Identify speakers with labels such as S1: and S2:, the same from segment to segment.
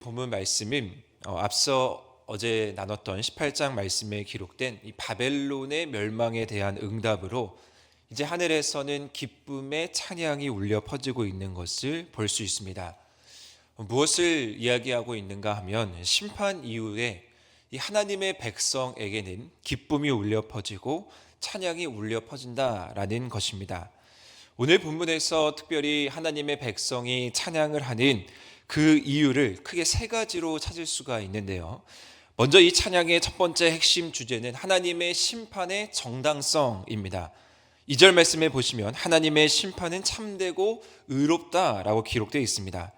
S1: 본문 말씀은 앞서 어제 나눴던 18장 말씀에 기록된 이 바벨론의 멸망에 대한 응답으로 이제 하늘에서는 기쁨의 찬양이 울려 퍼지고 있는 것을 볼 수 있습니다. 무엇을 이야기하고 있는가 하면 심판 이후에 이 하나님의 백성에게는 기쁨이 울려 퍼지고 찬양이 울려 퍼진다라는 것입니다. 오늘 본문에서 특별히 하나님의 백성이 찬양을 하는 그 이유를 크게 세 가지로 찾을 수가 있는데요. 먼저 이 찬양의 첫 번째 핵심 주제는 하나님의 심판의 정당성입니다. 2절 말씀에 보시면 하나님의 심판은 참되고 의롭다라고 기록되어 있습니다.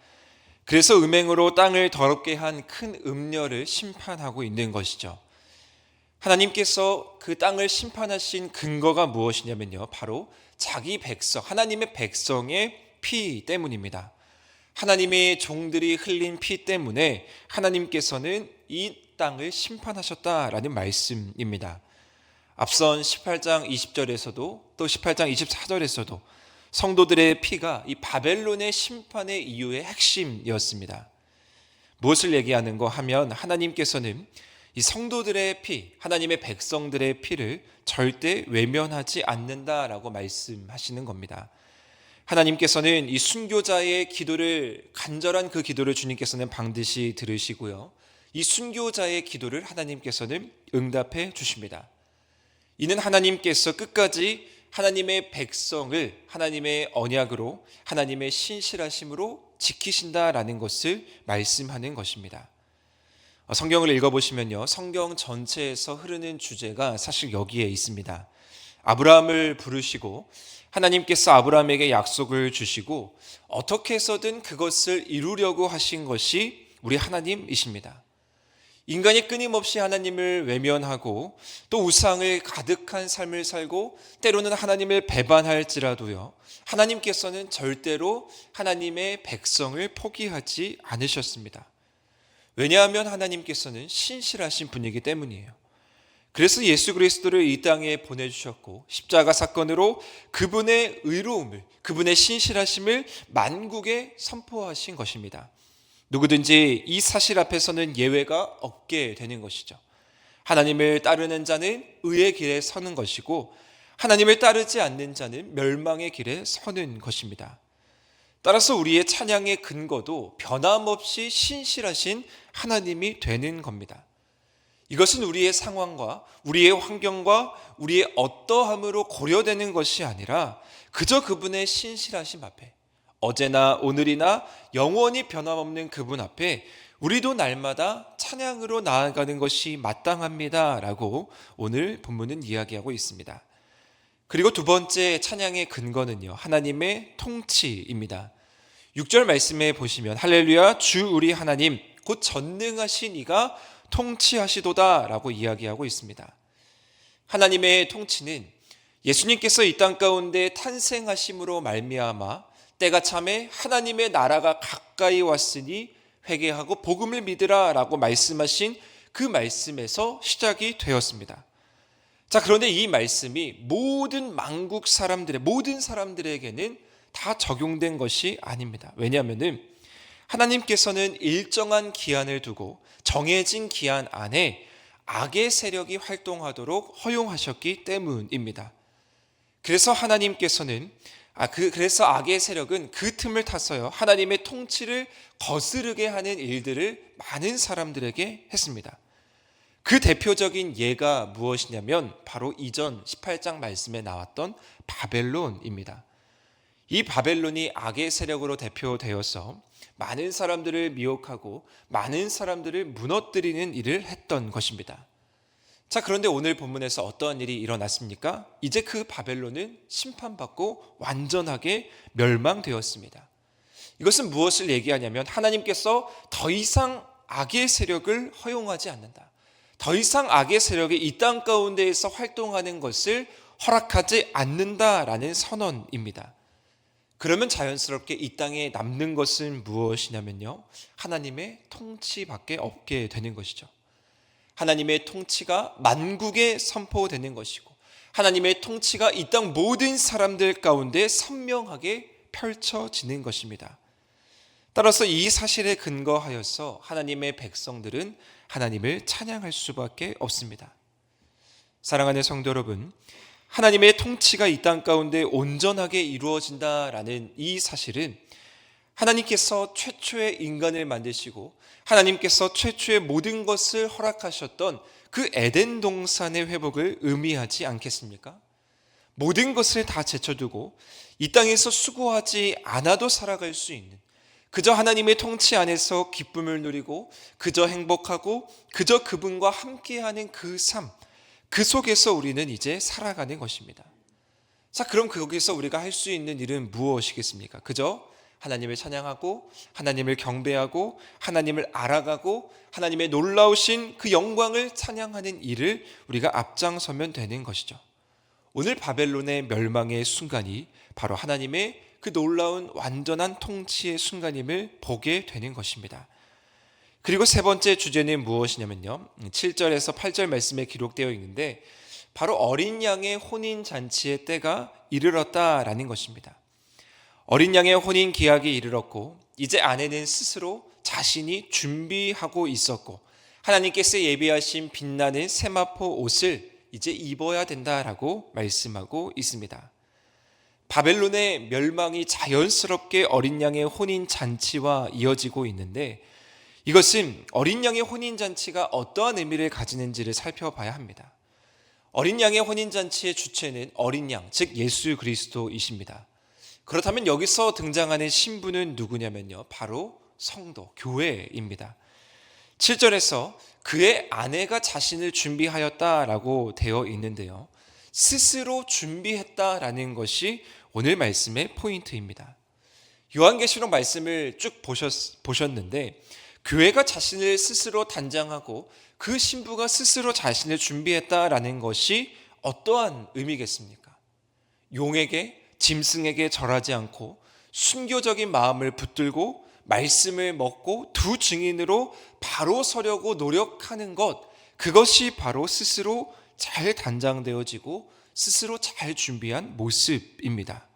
S1: 그래서 음행으로 땅을 더럽게 한 큰 음녀를 심판하고 있는 것이죠. 하나님께서 그 땅을 심판하신 근거가 무엇이냐면요, 바로 자기 백성, 하나님의 백성의 피 때문입니다. 하나님의 종들이 흘린 피 때문에 하나님께서는 이 땅을 심판하셨다라는 말씀입니다. 앞선 18장 20절에서도 또 18장 24절에서도 성도들의 피가 이 바벨론의 심판의 이유의 핵심이었습니다. 무엇을 얘기하는가 하면 하나님께서는 이 성도들의 피, 하나님의 백성들의 피를 절대 외면하지 않는다라고 말씀하시는 겁니다. 하나님께서는 이 순교자의 기도를, 간절한 그 기도를 주님께서는 반드시 들으시고요, 이 순교자의 기도를 하나님께서는 응답해 주십니다. 이는 하나님께서 끝까지 하나님의 백성을 하나님의 언약으로, 하나님의 신실하심으로 지키신다라는 것을 말씀하는 것입니다. 성경을 읽어보시면요, 성경 전체에서 흐르는 주제가 사실 여기에 있습니다. 아브라함을 부르시고 하나님께서 아브라함에게 약속을 주시고 어떻게 해서든 그것을 이루려고 하신 것이 우리 하나님이십니다. 인간이 끊임없이 하나님을 외면하고 또 우상을 가득한 삶을 살고 때로는 하나님을 배반할지라도요, 하나님께서는 절대로 하나님의 백성을 포기하지 않으셨습니다. 왜냐하면 하나님께서는 신실하신 분이기 때문이에요. 그래서 예수 그리스도를 이 땅에 보내주셨고 십자가 사건으로 그분의 의로움을, 그분의 신실하심을 만국에 선포하신 것입니다. 누구든지 이 사실 앞에서는 예외가 없게 되는 것이죠. 하나님을 따르는 자는 의의 길에 서는 것이고 하나님을 따르지 않는 자는 멸망의 길에 서는 것입니다. 따라서 우리의 찬양의 근거도 변함없이 신실하신 하나님이 되는 겁니다. 이것은 우리의 상황과 우리의 환경과 우리의 어떠함으로 고려되는 것이 아니라 그저 그분의 신실하심 앞에, 어제나 오늘이나 영원히 변함없는 그분 앞에 우리도 날마다 찬양으로 나아가는 것이 마땅합니다 라고 오늘 본문은 이야기하고 있습니다. 그리고 두 번째 찬양의 근거는요, 하나님의 통치입니다. 6절 말씀에 보시면 할렐루야 주 우리 하나님 곧 전능하신 이가 통치하시도다 라고 이야기하고 있습니다. 하나님의 통치는 예수님께서 이 땅 가운데 탄생하심으로 말미암아 때가 참에 하나님의 나라가 가까이 왔으니 회개하고 복음을 믿으라 라고 말씀하신 그 말씀에서 시작이 되었습니다. 자, 그런데 이 말씀이 모든 만국 사람들의, 모든 사람들에게는 다 적용된 것이 아닙니다. 왜냐하면 하나님께서는 일정한 기한을 두고 정해진 기한 안에 악의 세력이 활동하도록 허용하셨기 때문입니다. 그래서 하나님께서는 그래서 악의 세력은 그 틈을 타서요, 하나님의 통치를 거스르게 하는 일들을 많은 사람들에게 했습니다. 그 대표적인 예가 무엇이냐면 바로 이전 18장 말씀에 나왔던 바벨론입니다. 이 바벨론이 악의 세력으로 대표되어서 많은 사람들을 미혹하고 많은 사람들을 무너뜨리는 일을 했던 것입니다. 자, 그런데 오늘 본문에서 어떠한 일이 일어났습니까? 이제 그 바벨론은 심판받고 완전하게 멸망되었습니다. 이것은 무엇을 얘기하냐면 하나님께서 더 이상 악의 세력을 허용하지 않는다, 더 이상 악의 세력이 이 땅 가운데에서 활동하는 것을 허락하지 않는다라는 선언입니다. 그러면 자연스럽게 이 땅에 남는 것은 무엇이냐면요, 하나님의 통치밖에 없게 되는 것이죠. 하나님의 통치가 만국에 선포되는 것이고 하나님의 통치가 이 땅 모든 사람들 가운데 선명하게 펼쳐지는 것입니다. 따라서 이 사실에 근거하여서 하나님의 백성들은 하나님을 찬양할 수밖에 없습니다. 사랑하는 성도 여러분, 하나님의 통치가 이 땅 가운데 온전하게 이루어진다라는 이 사실은 하나님께서 최초의 인간을 만드시고 하나님께서 최초의 모든 것을 허락하셨던 그 에덴 동산의 회복을 의미하지 않겠습니까? 모든 것을 다 제쳐두고 이 땅에서 수고하지 않아도 살아갈 수 있는, 그저 하나님의 통치 안에서 기쁨을 누리고 그저 행복하고 그저 그분과 함께하는 그 삶, 그 속에서 우리는 이제 살아가는 것입니다. 자, 그럼 거기서 우리가 할 수 있는 일은 무엇이겠습니까? 그저 하나님을 찬양하고 하나님을 경배하고 하나님을 알아가고 하나님의 놀라우신 그 영광을 찬양하는 일을 우리가 앞장서면 되는 것이죠. 오늘 바벨론의 멸망의 순간이 바로 하나님의 그 놀라운 완전한 통치의 순간임을 보게 되는 것입니다. 그리고 세 번째 주제는 무엇이냐면요, 7절에서 8절 말씀에 기록되어 있는데 바로 어린 양의 혼인 잔치의 때가 이르렀다라는 것입니다. 어린 양의 혼인 기약이 이르렀고 이제 아내는 스스로 자신이 준비하고 있었고 하나님께서 예비하신 빛나는 세마포 옷을 이제 입어야 된다라고 말씀하고 있습니다. 바벨론의 멸망이 자연스럽게 어린 양의 혼인 잔치와 이어지고 있는데 이것은 어린 양의 혼인 잔치가 어떠한 의미를 가지는지를 살펴봐야 합니다. 어린 양의 혼인 잔치의 주체는 어린 양, 즉 예수 그리스도이십니다. 그렇다면 여기서 등장하는 신부는 누구냐면요, 바로 성도, 교회입니다. 7절에서 그의 아내가 자신을 준비하였다라고 되어 있는데요, 스스로 준비했다라는 것이 오늘 말씀의 포인트입니다. 요한계시록 말씀을 쭉 보셨는데 교회가 자신을 스스로 단장하고 그 신부가 스스로 자신을 준비했다라는 것이 어떠한 의미겠습니까? 용에게, 짐승에게 절하지 않고 순교적인 마음을 붙들고 말씀을 먹고 두 증인으로 바로 서려고 노력하는 것, 그것이 바로 스스로 잘 단장되어지고 스스로 잘 준비한 모습입니다.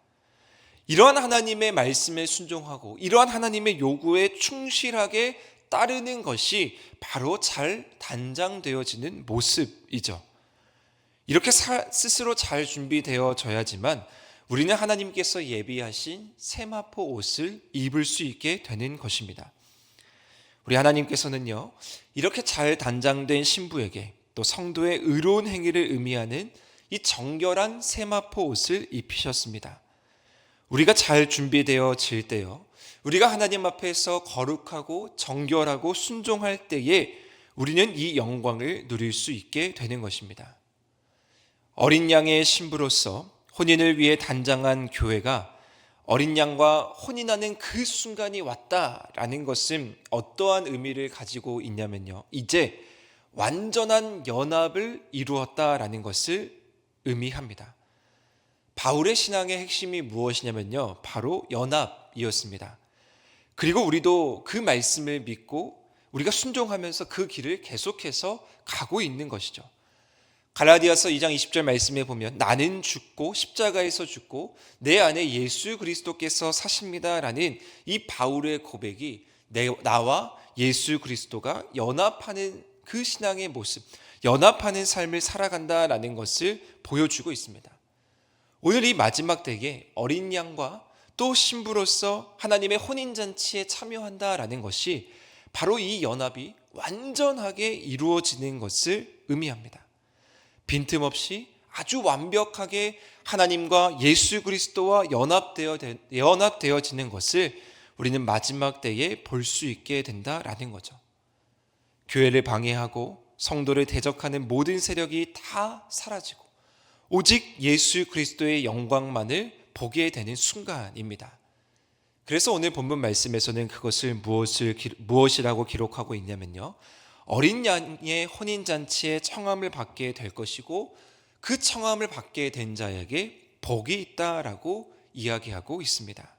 S1: 이러한 하나님의 말씀에 순종하고 이러한 하나님의 요구에 충실하게 따르는 것이 바로 잘 단장되어지는 모습이죠. 이렇게 스스로 잘 준비되어져야지만 우리는 하나님께서 예비하신 세마포 옷을 입을 수 있게 되는 것입니다. 우리 하나님께서는요, 이렇게 잘 단장된 신부에게 또 성도의 의로운 행위를 의미하는 이 정결한 세마포 옷을 입히셨습니다. 우리가 잘 준비되어질 때요, 우리가 하나님 앞에서 거룩하고 정결하고 순종할 때에 우리는 이 영광을 누릴 수 있게 되는 것입니다. 어린 양의 신부로서 혼인을 위해 단장한 교회가 어린 양과 혼인하는 그 순간이 왔다라는 것은 어떠한 의미를 가지고 있냐면요, 이제 완전한 연합을 이루었다라는 것을 의미합니다. 바울의 신앙의 핵심이 무엇이냐면요, 바로 연합이었습니다. 그리고 우리도 그 말씀을 믿고 우리가 순종하면서 그 길을 계속해서 가고 있는 것이죠. 갈라디아서 2장 20절 말씀에 보면 나는 죽고 십자가에서 죽고 내 안에 예수 그리스도께서 사십니다라는 이 바울의 고백이 나와 예수 그리스도가 연합하는 그 신앙의 모습, 연합하는 삶을 살아간다라는 것을 보여주고 있습니다. 오늘 이 마지막 때에 어린 양과 또 신부로서 하나님의 혼인잔치에 참여한다라는 것이 바로 이 연합이 완전하게 이루어지는 것을 의미합니다. 빈틈없이 아주 완벽하게 하나님과 예수 그리스도와 연합되어지는 것을 우리는 마지막 때에 볼 수 있게 된다라는 거죠. 교회를 방해하고 성도를 대적하는 모든 세력이 다 사라지고 오직 예수 그리스도의 영광만을 보게 되는 순간입니다. 그래서 오늘 본문 말씀에서는 그것을 무엇이라고 기록하고 있냐면요, 어린 양의 혼인잔치에 청함을 받게 될 것이고 그 청함을 받게 된 자에게 복이 있다라고 이야기하고 있습니다.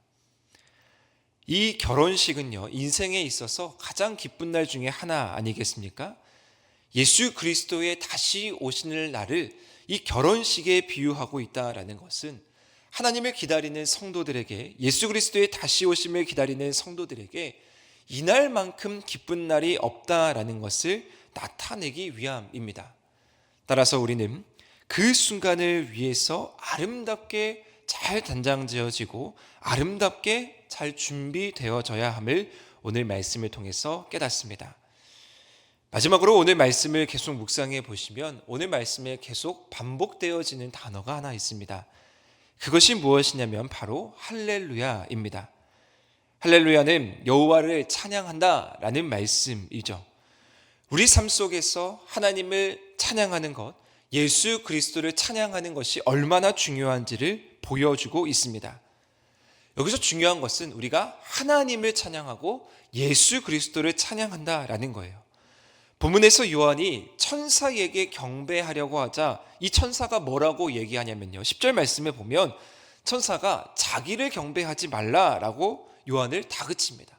S1: 이 결혼식은요, 인생에 있어서 가장 기쁜 날 중에 하나 아니겠습니까? 예수 그리스도의 다시 오시는 날을 이 결혼식에 비유하고 있다라는 것은 하나님을 기다리는 성도들에게, 예수 그리스도의 다시 오심을 기다리는 성도들에게 이날만큼 기쁜 날이 없다라는 것을 나타내기 위함입니다. 따라서 우리는 그 순간을 위해서 아름답게 잘 단장지어지고 아름답게 잘 준비되어져야 함을 오늘 말씀을 통해서 깨닫습니다. 마지막으로 오늘 말씀을 계속 묵상해 보시면 오늘 말씀에 계속 반복되어지는 단어가 하나 있습니다. 그것이 무엇이냐면 바로 할렐루야입니다. 할렐루야는 여호와를 찬양한다라는 말씀이죠. 우리 삶 속에서 하나님을 찬양하는 것, 예수 그리스도를 찬양하는 것이 얼마나 중요한지를 보여주고 있습니다. 여기서 중요한 것은 우리가 하나님을 찬양하고 예수 그리스도를 찬양한다라는 거예요. 본문에서 요한이 천사에게 경배하려고 하자 이 천사가 뭐라고 얘기하냐면요, 10절 말씀에 보면 천사가 자기를 경배하지 말라라고 요한을 다그칩니다.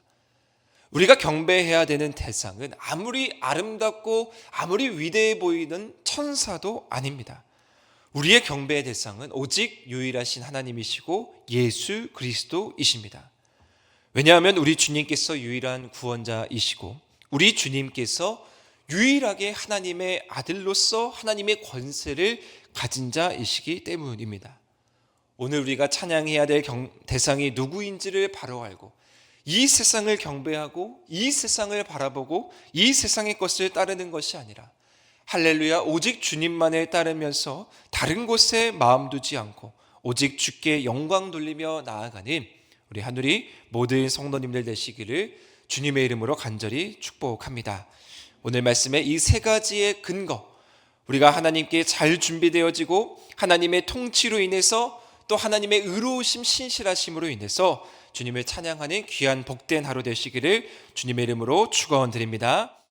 S1: 우리가 경배해야 되는 대상은 아무리 아름답고 아무리 위대해 보이는 천사도 아닙니다. 우리의 경배의 대상은 오직 유일하신 하나님이시고 예수 그리스도이십니다. 왜냐하면 우리 주님께서 유일한 구원자이시고 우리 주님께서 유일하게 하나님의 아들로서 하나님의 권세를 가진 자이시기 때문입니다. 오늘 우리가 찬양해야 될 대상이 누구인지를 바로 알고 이 세상을 경배하고 이 세상을 바라보고 이 세상의 것을 따르는 것이 아니라 할렐루야 오직 주님만을 따르면서 다른 곳에 마음 두지 않고 오직 주께 영광 돌리며 나아가는 우리 하늘이 모든 성도님들 되시기를 주님의 이름으로 간절히 축복합니다. 오늘 말씀의 이 세 가지의 근거, 우리가 하나님께 잘 준비되어지고 하나님의 통치로 인해서 또 하나님의 의로우심 신실하심으로 인해서 주님을 찬양하는 귀한 복된 하루 되시기를 주님의 이름으로 축원드립니다.